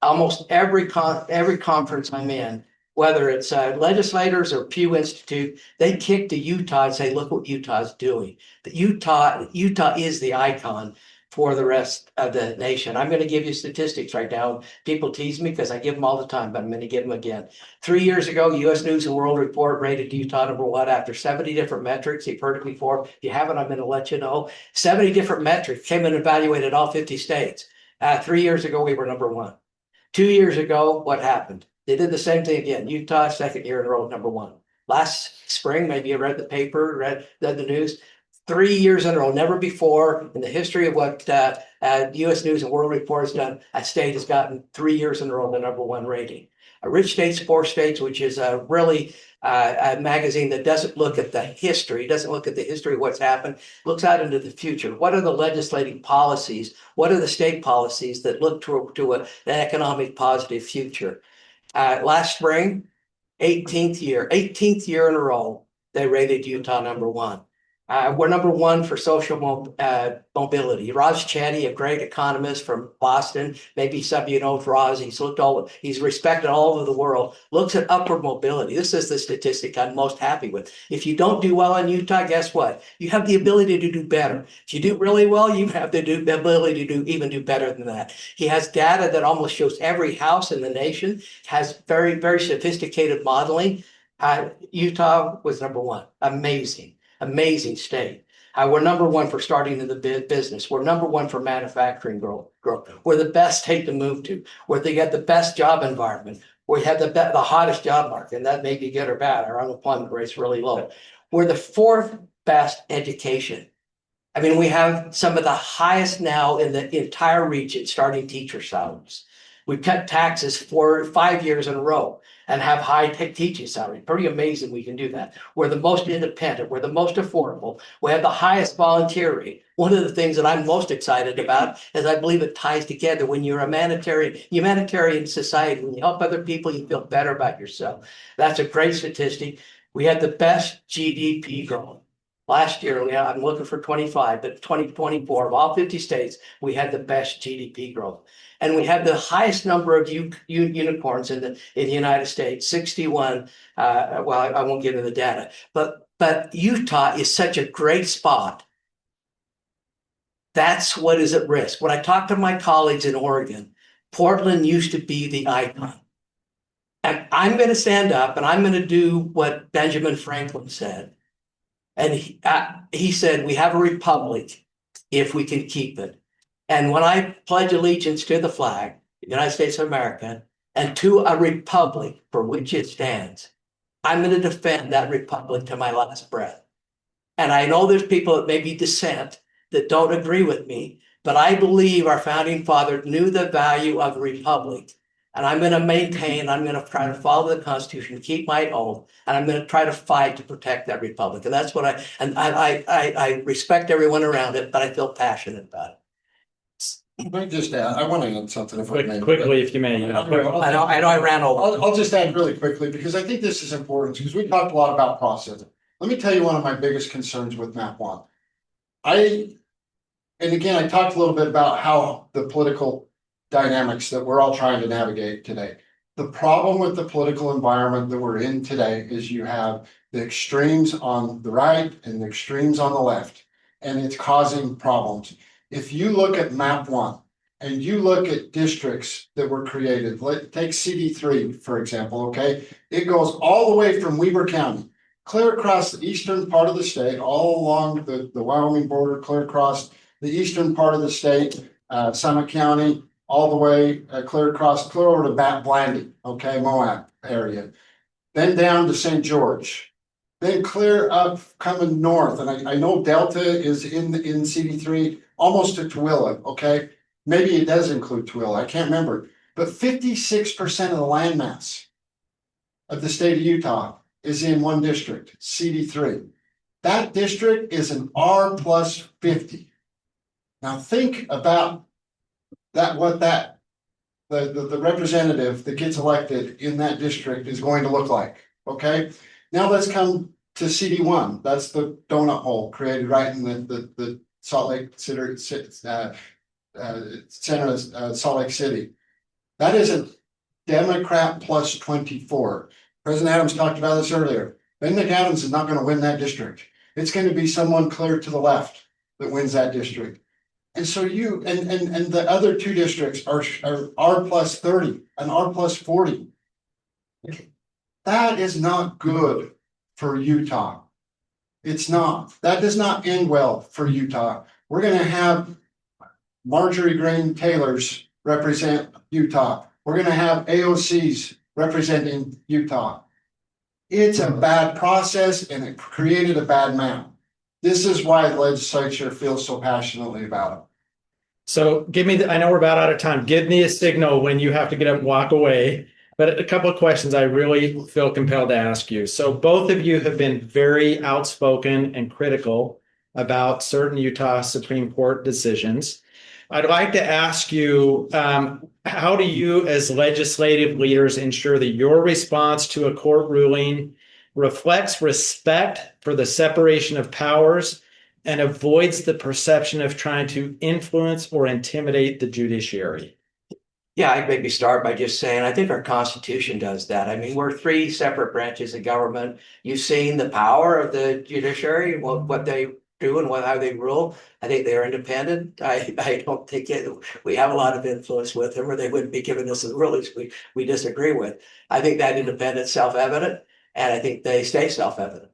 Almost every conference I'm in, whether it's legislators or Pew Institute, they kick to Utah and say, "Look what Utah's doing." Utah is the icon for the rest of the nation. I'm going to give you statistics right now. People tease me because I give them all the time, but I'm going to give them again. 3 years ago, U.S. News and World Report rated Utah number one after 70 different metrics. You've heard it before. If you haven't, I'm going to let you know. 70 different metrics came and evaluated all 50 states. 3 years ago, we were number one. 2 years ago, what happened? They did the same thing again. Utah, second year in a row, number one. Last spring, maybe you read the paper, read the news. 3 years in a row, never before in the history of what U.S. News and World Report has done, a state has gotten 3 years in a row the number one rating. Rich States, Poor States, which is really a magazine that doesn't look at the history, doesn't look at the history of what's happened, looks out into the future. What are the legislative policies? What are the state policies that look to an economic positive future? Last spring, 18th year in a row, they rated Utah number one. We're number one for social mobility. Raj Chetty, a great economist from Boston, maybe some of you know Raj, he's respected all over the world, looks at upward mobility. This is the statistic I'm most happy with. If you don't do well in Utah, guess what? You have the ability to do better. If you do really well, you have the ability to even do better than that. He has data that almost shows every house in the nation, has very, very sophisticated modeling. Utah was number one. Amazing state. We're number one for starting in the business. We're number one for manufacturing growth. We're the best state to move to. They got the best job environment. We have the hottest job market, and that may be good or bad. Our unemployment rate's really low. We're the fourth best education. I mean, we have some of the highest now in the entire region starting teacher salaries. We cut taxes for 5 years in a row and have high teaching salary. Pretty amazing we can do that. We're the most independent. We're the most affordable. We have the highest volunteer rate. One of the things that I'm most excited about is I believe it ties together. When you're a humanitarian society, when you help other people, you feel better about yourself. That's a great statistic. We had the best GDP growth. Last year, I'm looking for 25, but 2024, of all 50 states, we had the best GDP growth. And we have the highest number of unicorns in the United States, 61. Well, I won't get into the data, but Utah is such a great spot. That's what is at risk. When I talk to my colleagues in Oregon, Portland used to be the icon. And I'm going to stand up and I'm going to do what Benjamin Franklin said. And he said, we have a republic if we can keep it. And when I pledge allegiance to the flag, the United States of America, and to a republic for which it stands, I'm going to defend that republic to my last breath. And I know there's people that may be dissent that don't agree with me, but I believe our founding father knew the value of a republic. And I'm going to maintain, I'm going to try to follow the Constitution, keep my oath, and I'm going to try to fight to protect that republic. And that's what I respect everyone around it, but I feel passionate about it. Let me just add, I want to add something if I may. Quickly, if you may. I know I ran over. I'll just add really quickly because I think this is important because we talked a lot about process. Let me tell you one of my biggest concerns with map one. And again, I talked a little bit about how the political dynamics that we're all trying to navigate today. The problem with the political environment that we're in today is you have the extremes on the right and the extremes on the left, and it's causing problems. If you look at map one and you look at districts that were created, take CD3, for example, okay? It goes all the way from Weber County, clear across the eastern part of the state, all along the Wyoming border, clear across the eastern part of the state, Summit County, all the way clear over to Blandy, okay, Moab area. Then down to St. George. Then clear up coming north. And I know Delta is in CD3, almost to Tooele, okay? Maybe it does include Tooele, I can't remember. But 56% of the landmass of the state of Utah is in one district, CD3. That district is an R plus 50. Now think about the representative that gets elected in that district is going to look like, okay? Now let's come to CD1. That's the donut hole created right in the Salt Lake center of Salt Lake City. That is a Democrat plus 24. President Adams talked about this earlier. Ben McAdams is not going to win that district. It's going to be someone clear to the left that wins that district. And so you and the other two districts are R plus 30 and R plus 40. That is not good for Utah. It's not. That does not end well for Utah. We're going to have Marjorie Green Taylors represent Utah. We're going to have AOCs representing Utah. It's a bad process and it created a bad map. This is why the legislature feels so passionately about it. So I know we're about out of time. Give me a signal when you have to get up and walk away. But a couple of questions I really feel compelled to ask you. So both of you have been very outspoken and critical about certain Utah Supreme Court decisions. I'd like to ask you, how do you as legislative leaders ensure that your response to a court ruling reflects respect for the separation of powers and avoids the perception of trying to influence or intimidate the judiciary? Yeah, I'd maybe start by just saying, I think our Constitution does that. I mean, we're three separate branches of government. You've seen the power of the judiciary, what they do and how they rule. I think they're independent. I don't think we have a lot of influence with them, or they wouldn't be giving us the rulings we disagree with. I think that independence is self-evident, and I think they stay self-evident.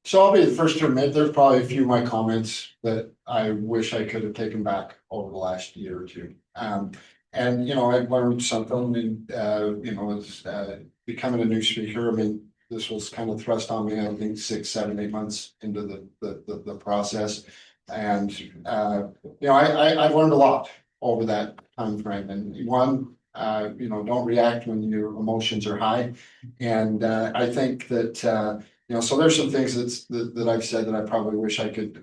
So I'll be the first to admit, there's probably a few of my comments that I wish I could have taken back over the last year or two. And, you know, I've learned something and, you know, as becoming a new speaker, I mean, this was kind of thrust on me, I think, 6, 7, 8 months into the process. And, you know, I've learned a lot over that time frame. And one, you know, don't react when your emotions are high. And I think that, you know, so there's some things that I've said that I probably wish I could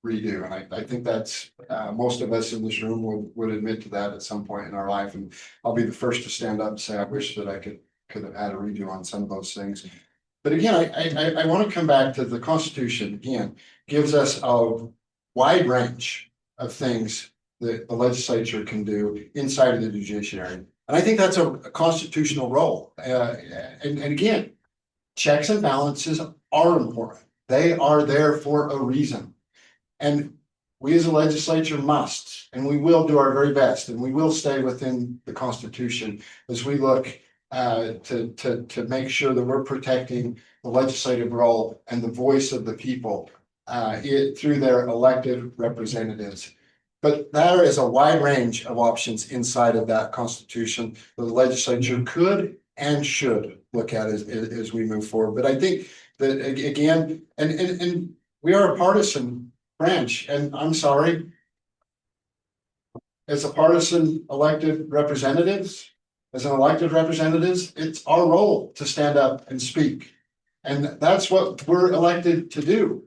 redo. And I think that's, most of us in this room would admit to that at some point in our life. And I'll be the first to stand up and say, I wish that I could have had a redo on some of those things. But again, I want to come back to the Constitution again, gives us a wide range of things that the legislature can do inside of the judiciary. And I think that's a constitutional role. And again, checks and balances are important. They are there for a reason. And we as a legislature must, and we will do our very best, and we will stay within the Constitution as we look to make sure that we're protecting the legislative role and the voice of the people through their elected representatives. But there is a wide range of options inside of that Constitution that the legislature could and should look at as we move forward. But I think that again, and we are a partisan branch, and I'm sorry, as a partisan elected representatives, it's our role to stand up and speak. And that's what we're elected to do.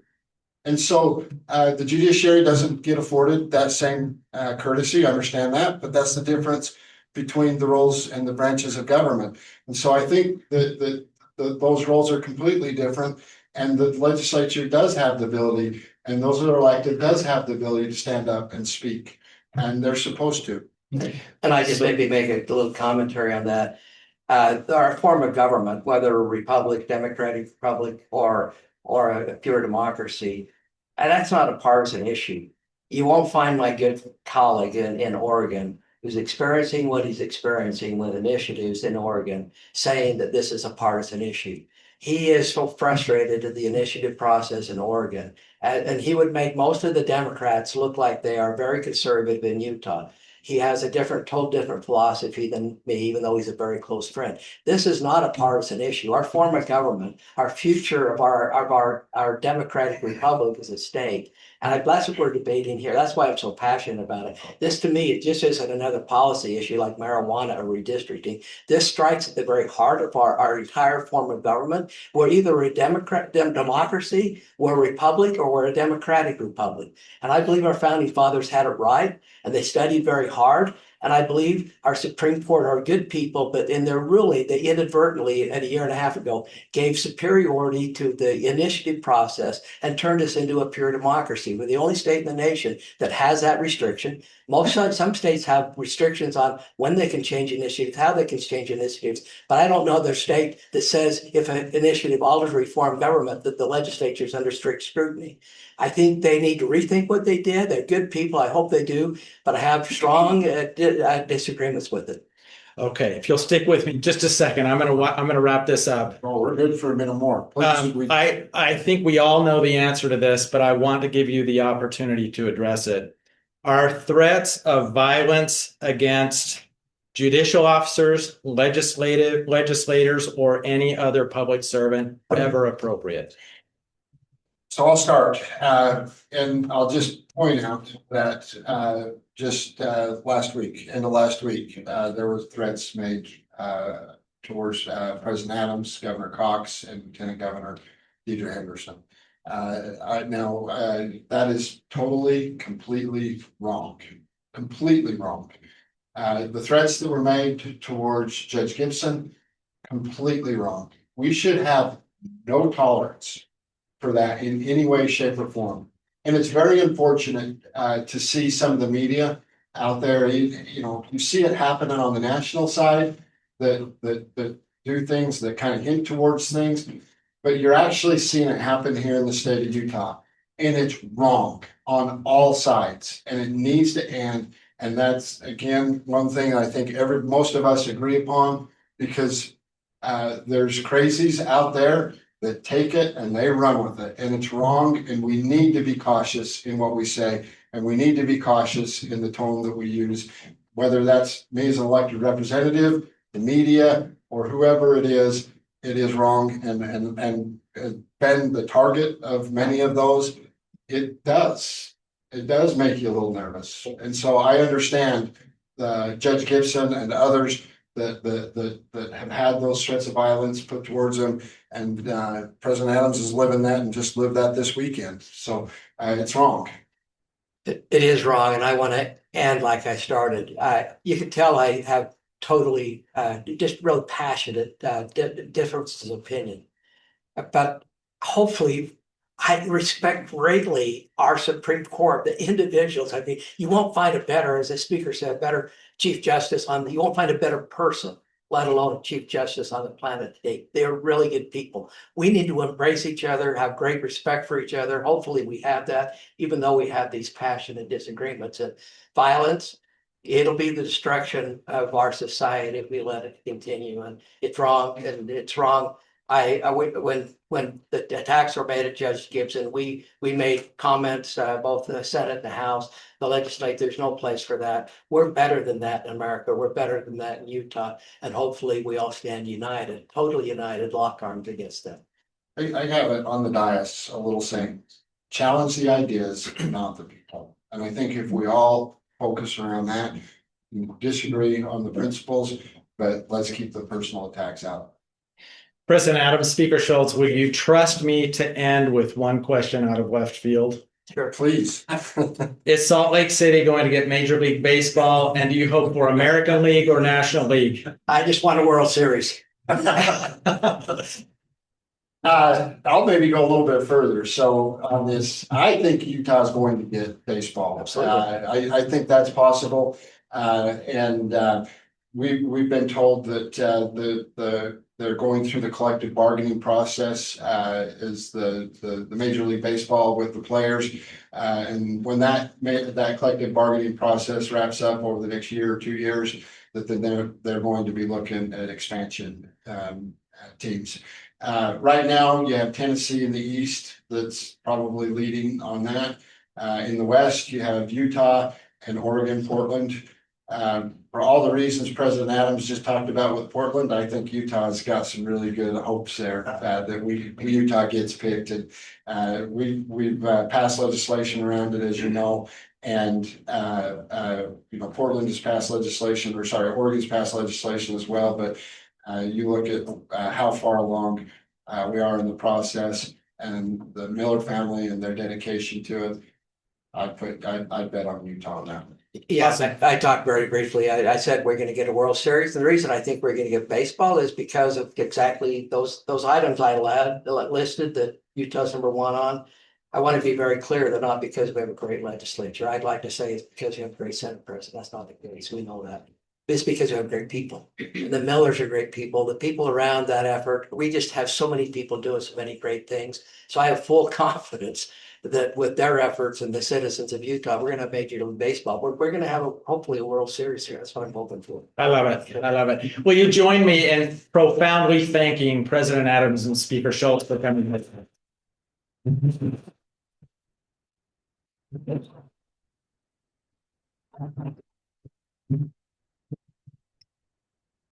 And so the judiciary doesn't get afforded that same courtesy, I understand that, but that's the difference between the roles and the branches of government. And so I think that those roles are completely different, and the legislature does have the ability, and those that are elected does have the ability to stand up and speak, and they're supposed to. And I just maybe make a little commentary on that. Our form of government, whether a republic, democratic republic, or a pure democracy, and that's not a partisan issue. You won't find my good colleague in Oregon who's experiencing what he's experiencing with initiatives in Oregon saying that this is a partisan issue. He is so frustrated at the initiative process in Oregon, and he would make most of the Democrats look like they are very conservative in Utah. He has a total different philosophy than me, even though he's a very close friend. This is not a partisan issue. Our form of government, our future of our democratic republic is at stake. And that's what we're debating here. That's why I'm so passionate about it. This, to me, it just isn't another policy issue like marijuana or redistricting. This strikes at the very heart of our entire form of government. We're either a democracy, we're a republic, or we're a democratic republic. And I believe our founding fathers had it right, and they studied very hard. And I believe our Supreme Court are good people, but they inadvertently, a year and a half ago, gave superiority to the initiative process and turned us into a pure democracy. We're the only state in the nation that has that restriction. Some states have restrictions on when they can change initiatives, how they can change initiatives, but I don't know their state that says if an initiative alters reform government that the legislature is under strict scrutiny. I think they need to rethink what they did. They're good people. I hope they do, but I have strong disagreements with it. Okay, if you'll stick with me just a second, I'm gonna wrap this up. Oh, we're good for a minute more. I think we all know the answer to this, but I want to give you the opportunity to address it. Are threats of violence against judicial officers, legislators, or any other public servant ever appropriate? So I'll start, and I'll just point out that just last week, there were threats made towards President Adams, Governor Cox, and Lieutenant Governor Deidre Henderson. That is totally, completely wrong. Completely wrong. The threats that were made towards Judge Gibson, completely wrong. We should have no tolerance for that in any way, shape, or form. And it's very unfortunate to see some of the media out there. You see it happening on the national side that do things that kind of hint towards things, but you're actually seeing it happen here in the state of Utah, and it's wrong on all sides, and it needs to end. And that's again one thing I think most of us agree upon, because there's crazies out there that take it and they run with it, and it's wrong, and we need to be cautious in what we say, and we need to be cautious in the tone that we use, whether that's me as an elected representative, the media, or whoever it is wrong, and been the target of many of those. It does make you a little nervous, and so I understand Judge Gibson and others that have had those threats of violence put towards them, and President Adams is living that and just lived that this weekend. So it's wrong. It is wrong, and I want to end like I started. You can tell I have totally just real passionate differences of opinion, but hopefully I respect greatly our Supreme Court, the individuals. I mean, you won't find a better, as the speaker said, better Chief Justice you won't find a better person, let alone a Chief Justice on the planet today. They're really good people. We need to embrace each other, have great respect for each other. Hopefully we have that, even though we have these passionate disagreements and violence. It'll be the destruction of our society if we let it continue, and it's wrong, and it's wrong. When the attacks were made at Judge Gibson, we made comments, both the Senate and the House, the legislature. There's no place for that. We're better than that in America. We're better than that in Utah, and hopefully we all stand united, totally united, lock arms against them. I have it on the dais, a little saying, challenge the ideas, not the people. And I think if we all focus around that, disagree on the principles, but let's keep the personal attacks out. President Adams, Speaker Schultz, will you trust me to end with one question out of left field? Sure. Please. Is Salt Lake City going to get Major League Baseball, and do you hope for American League or National League? I just want a World Series. I'll maybe go a little bit further. So on this, I think Utah's going to get baseball. Absolutely. I think that's possible. We've been told that they're going through the collective bargaining process is the Major League Baseball with the players. And when that collective bargaining process wraps up over the next year or 2 years, that then they're going to be looking at expansion teams. Right now, you have Tennessee in the East that's probably leading on that. In the West, you have Utah and Oregon, Portland. For all the reasons President Adams just talked about with Portland, I think Utah's got some really good hopes there that Utah gets picked. And we've passed legislation around it, as you know. And Portland has passed legislation, Oregon's passed legislation as well. But you look at how far along we are in the process, and the Miller family and their dedication to it. I'd bet on Utah on that. Yes, I talked very briefly. I said we're going to get a World Series. The reason I think we're going to get baseball is because of exactly those items I listed that Utah's #1 on. I want to be very clear. They're not because we have a great legislature. I'd like to say it's because we have a great Senate president. That's not the case. We know that. It's because we have great people. The Millers are great people. The people around that effort. We just have so many people doing so many great things. So I have full confidence that with their efforts and the citizens of Utah, we're going to have Major League Baseball. We're going to have hopefully a World Series here. That's what I'm hoping for. I love it. I love it. Will you join me in profoundly thanking President Adams and Speaker Schultz for coming with me?